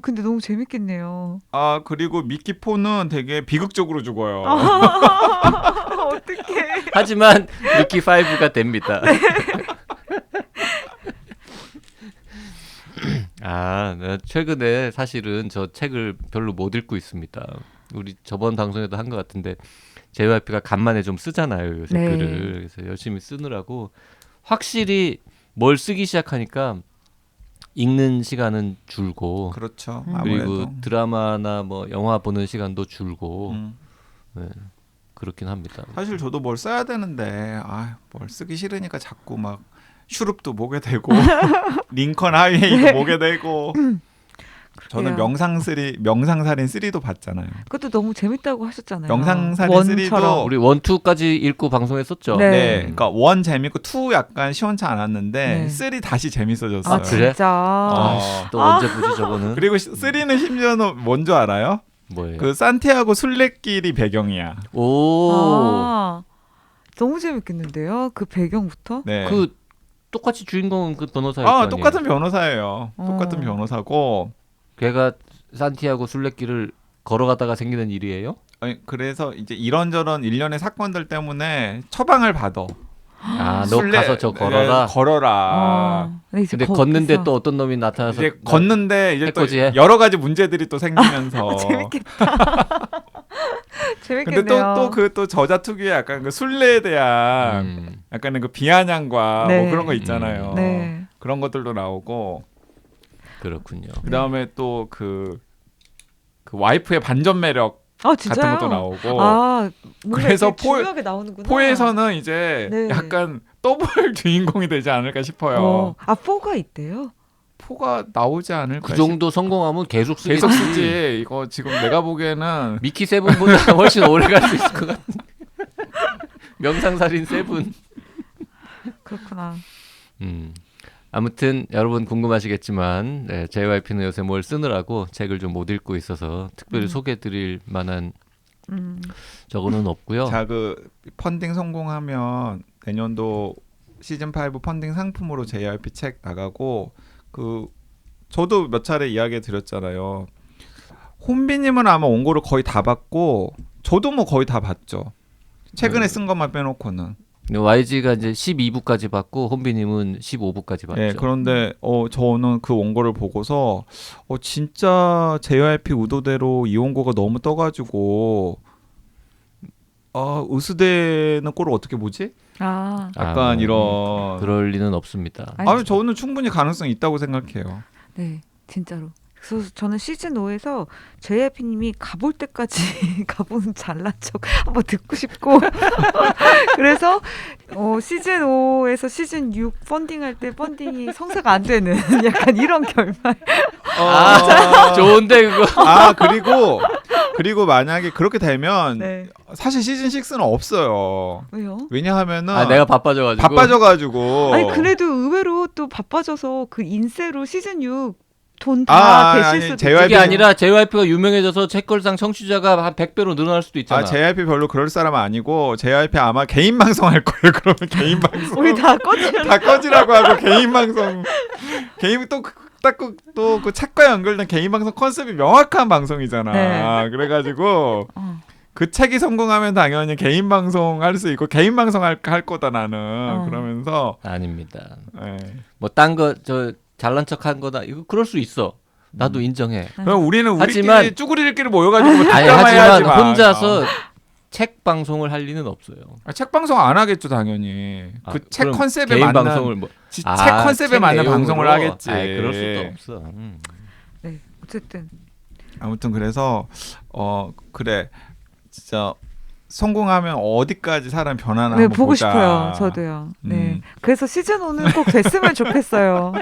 근데 너무 재밌겠네요. 아 그리고 미키 포는 되게 비극적으로 죽어요. 어떡해. 하지만 미키 5가 됩니다. 아, 나 최근에 사실은 저 책을 별로 못 읽고 있습니다. 우리 저번 방송에도 한 것 같은데 JYP가 간만에 좀 쓰잖아요 요새 네. 글을. 그래서 열심히 쓰느라고 확실히 뭘 쓰기 시작하니까 읽는 시간은 줄고 그렇죠. 그리고 아무래도. 드라마나 뭐 영화 보는 시간도 줄고 음. 네, 그렇긴 합니다. 사실 저도 뭘 써야 되는데 뭘 쓰기 싫으니까 자꾸 막 슈룹도 보게 되고 링컨 하이웨이도 보게 되고 저는 명상살인 3도 봤잖아요. 그것도 너무 재밌다고 하셨잖아요. 명상살인 원처럼. 3도 우리 1, 2까지 읽고 방송했었죠. 네. 네, 그러니까 1 재밌고 2 약간 시원치 않았는데 네. 3 다시 재밌어졌어요. 아 그래? 진짜. 또 언제 보지 저거는? 그리고 3는 심지어는 뭔지 알아요? 뭐예요? 그 산티아고 순례길이 배경이야. 오, 아, 너무 재밌겠는데요. 그 배경부터. 네. 그 똑같이 주인공은 그 변호사일 거 아니에요? 똑같은 변호사예요. 똑같은 변호사고. 걔가 산티아고 순례길을 걸어가다가 생기는 일이에요? 아니, 그래서 이제 이런저런 일련의 사건들 때문에 처방을 받아. 아, 너 가서 저 걸어라. 걸어라. 네, 이제 근데 거기서. 걷는데 또 어떤 놈이 나타나서 이제 걷는데 이제 또 해코지해? 여러 가지 문제들이 또 생기면서. 재밌겠다. 재밌겠네요. 근데 또 그 또 저자 특유의 약간 그 순례에 대한 약간의 그 비아냥과 네. 뭐 그런 거 있잖아요. 네. 그런 것들도 나오고 그렇군요. 그다음에 또 그 와이프의 반전 매력 진짜요? 같은 것도 나오고. 아, 뭔가 그래서 이렇게 중요하게 나오는구나. 포에서는 이제 네. 약간 더블 주인공이 되지 않을까 싶어요. 4가 있대요. 포가 나오지 않을까 그 정도 성공하면 계속 쓰겠지. 계속 쓰지. 이거 지금 내가 보기에는 미키 세븐보다 훨씬 오래 갈 수 있을 것 같은데. 명상살인 세븐. 그렇구나. 아무튼 여러분 궁금하시겠지만 네, JYP는 요새 뭘 쓰느라고 책을 좀 못 읽고 있어서 특별히 소개해드릴 만한 저거는 없고요. 자, 그 펀딩 성공하면 내년도 시즌 5 펀딩 상품으로 JYP 책 나가고 그 저도 몇 차례 이야기 드렸잖아요. 혼비님은 아마 원고를 거의 다 봤고 저도 뭐 거의 다 봤죠. 최근에 쓴 것만 빼놓고는. YG가 이제 12부까지 봤고 혼비님은 15부까지 봤죠. 네, 그런데 저는 그 원고를 보고서 진짜 JYP 의도대로 이 원고가 너무 떠가지고 의수대는 꼴을 어떻게 보지? 약간 이런. 그럴 리는 없습니다. 아니, 저는 충분히 가능성이 있다고 생각해요. 네, 진짜로. 그래서 저는 시즌 5에서 JYP님이 가볼 때까지 가보는 잘난 척 한번 듣고 싶고 그래서 시즌 5에서 시즌 6 펀딩할 때 펀딩이 성사가 안 되는 약간 이런 결말. 좋은데 그거. 그리고 만약에 그렇게 되면 네. 사실 시즌 6는 없어요. 왜요? 왜냐하면은 내가 바빠져가지고. 바빠져가지고. 아니 그래도 의외로 또 바빠져서 그 인세로 시즌 6 돈 다 대실 아니, 수도 JYP 그게 아니라 JYP가 유명해져서 책걸상 청취자가 한 100배로 늘어날 수도 있잖아. JYP 별로 그럴 사람 아니고 JYP 아마 개인 방송 할 거예요. 그러면 개인 방송 우리 다 꺼지는 다 꺼지라고 하고 개인 방송 개인 또그 책과 연결된 개인 방송 컨셉이 명확한 방송이잖아. 네. 그래가지고 그 책이 성공하면 당연히 개인 방송 할 수 있고 개인 방송 할 거다 나는 그러면서 아닙니다. 네. 뭐 딴 거 저 잘난 척한 거다. 이거 그럴 수 있어. 나도 인정해. 그럼 우리는 우리끼리 하지만- 쭈구리들끼리 모여가지고 뭐 아니 뒷담화 하지만 해야지만. 혼자서 책 방송을 할 리는 없어요. 책 방송 안 하겠죠 당연히. 그 책 그럼 컨셉에 개인 맞는 방송을 뭐 책 컨셉에 맞는 내용으로? 방송을 하겠지. 아이, 그럴 수도 없어. 네, 어쨌든 아무튼 그래서 그래 진짜 성공하면 어디까지 사람 변하나 네, 한번 보고 보자. 싶어요. 저도요. 네. 음. 그래서 시즌 5는 꼭 됐으면 좋겠어요.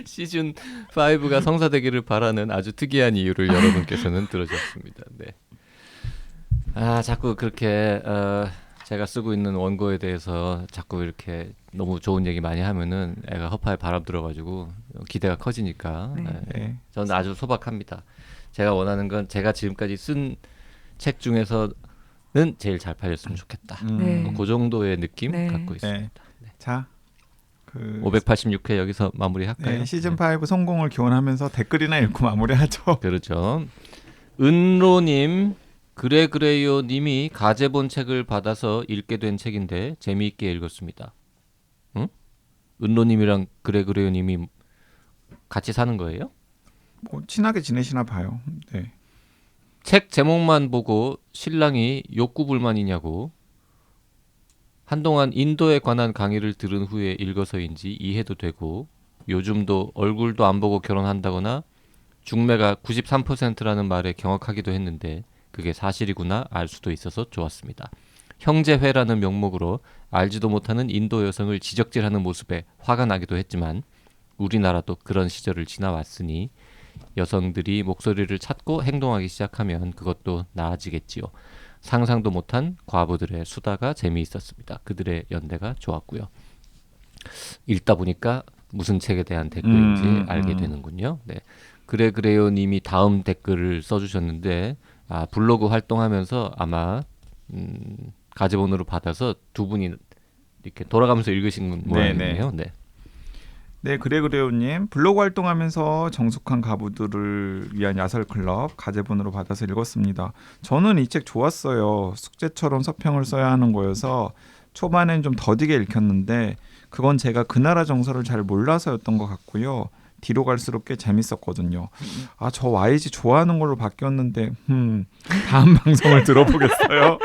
시즌 5가 성사되기를 바라는 아주 특이한 이유를 여러분께서는 들어주셨습니다. 네. 아 자꾸 그렇게 제가 쓰고 있는 원고에 대해서 자꾸 이렇게 너무 좋은 얘기 많이 하면은 애가 허파에 바람 들어가지고 기대가 커지니까 네. 네. 저는 아주 소박합니다. 제가 원하는 건 제가 지금까지 쓴 책 중에서는 제일 잘 팔렸으면 좋겠다. 네. 그 정도의 느낌 네. 갖고 있습니다. 자, 그 586회 여기서 마무리할까요? 네, 시즌 5 성공을 기원하면서 댓글이나 읽고 마무리하죠. 그렇죠. 은로님, 그래요님이 가제본 책을 받아서 읽게 된 책인데 재미있게 읽었습니다. 응? 은로님이랑 그래요님이 같이 사는 거예요? 뭐 친하게 지내시나 봐요. 네. 책 제목만 보고 신랑이 욕구 불만이냐고. 한동안 인도에 관한 강의를 들은 후에 읽어서인지 이해도 되고 요즘도 얼굴도 안 보고 결혼한다거나 중매가 93%라는 말에 경악하기도 했는데 그게 사실이구나 알 수도 있어서 좋았습니다. 형제회라는 명목으로 알지도 못하는 인도 여성을 지적질하는 모습에 화가 나기도 했지만 우리나라도 그런 시절을 지나왔으니 여성들이 목소리를 찾고 행동하기 시작하면 그것도 나아지겠지요. 상상도 못한 과부들의 수다가 재미있었습니다. 그들의 연대가 좋았고요. 읽다 보니까 무슨 책에 대한 댓글인지 알게 되는군요. 네. 그래요님이 다음 댓글을 써주셨는데 블로그 활동하면서 아마 가제본으로 받아서 두 분이 이렇게 돌아가면서 읽으신 모양이네요. 네. 네, 그래요님 블로그 활동하면서 정숙한 가부들을 위한 야설 클럽 가제본으로 받아서 읽었습니다. 저는 이 책 좋았어요. 숙제처럼 서평을 써야 하는 거여서 초반엔 좀 더디게 읽혔는데 그건 제가 그 나라 정서를 잘 몰라서였던 것 같고요. 뒤로 갈수록 꽤 재밌었거든요. 저 YG 좋아하는 걸로 바뀌었는데 다음 방송을 들어보겠어요.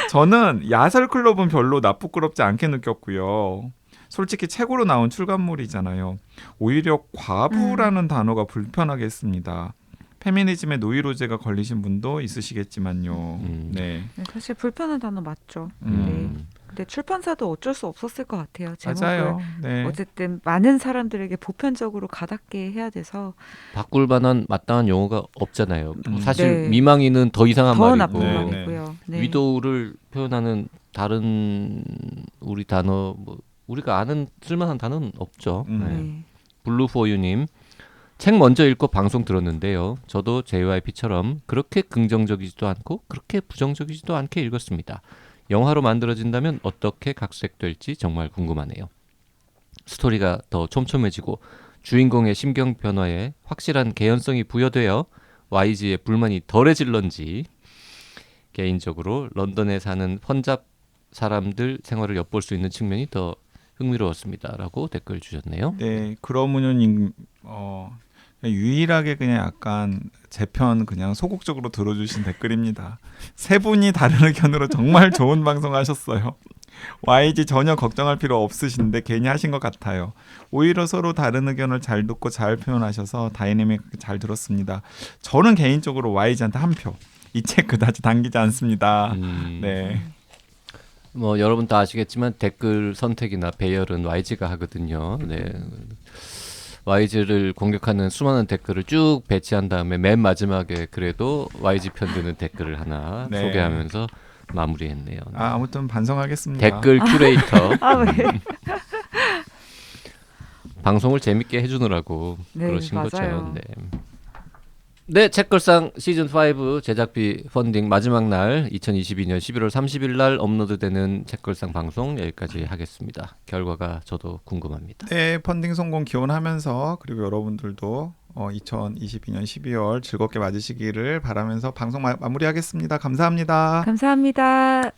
저는 야설 클럽은 별로 나쁘끄럽지 않게 느꼈고요. 솔직히 책으로 나온 출간물이잖아요. 오히려 과부라는 단어가 불편하게 했습니다. 페미니즘의 노이로제가 걸리신 분도 있으시겠지만요. 네. 네, 사실 불편한 단어 맞죠. 음. 네. 근데 출판사도 어쩔 수 없었을 것 같아요. 제목을 맞아요. 네. 어쨌든 많은 사람들에게 보편적으로 가닿게 해야 돼서 바꿀 만한 마땅한 용어가 없잖아요. 사실 네. 미망이는 더 이상한 더 말이고 나쁜 네, 말이고요. 네. 위도우를 표현하는 다른 우리 단어 뭐 우리가 아는 쓸만한 단어는 없죠. 네. 네. 블루포유님 책 먼저 읽고 방송 들었는데요. 저도 JYP처럼 그렇게 긍정적이지도 않고 그렇게 부정적이지도 않게 읽었습니다. 영화로 만들어진다면 어떻게 각색될지 정말 궁금하네요. 스토리가 더 촘촘해지고 주인공의 심경 변화에 확실한 개연성이 부여되어 YG의 불만이 덜해질런지 개인적으로 런던에 사는 혼잡 사람들 생활을 엿볼 수 있는 측면이 더 흥미로웠습니다라고 댓글 주셨네요. 네, 그러면은 유일하게 그냥 약간 제 편 그냥 소극적으로 들어주신 댓글입니다. 세 분이 다른 의견으로 정말 좋은 방송 하셨어요. YG 전혀 걱정할 필요 없으신데 괜히 하신 것 같아요. 오히려 서로 다른 의견을 잘 듣고 잘 표현하셔서 다이내믹하게 잘 들었습니다. 저는 개인적으로 YG한테 한 표. 이 책 그다지 당기지 않습니다. 네. 뭐 여러분 다 아시겠지만 댓글 선택이나 배열은 YG가 하거든요. 네. YG를 공격하는 수많은 댓글을 쭉 배치한 다음에 맨 마지막에 그래도 YG 편 드는 댓글을 하나 네. 소개하면서 마무리했네요. 네. 아무튼 반성하겠습니다. 댓글 큐레이터 아, 왜? 방송을 재밌게 해주느라고 네, 그러신 맞아요. 거죠. 네. 네, 책걸상 시즌 5 제작비 펀딩 마지막 날 2022년 11월 30일 날 업로드되는 책걸상 방송 여기까지 하겠습니다. 결과가 저도 궁금합니다. 네, 펀딩 성공 기원하면서 그리고 여러분들도 2022년 12월 즐겁게 맞으시기를 바라면서 방송 마무리하겠습니다. 감사합니다. 감사합니다.